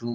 2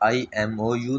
IMOU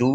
2،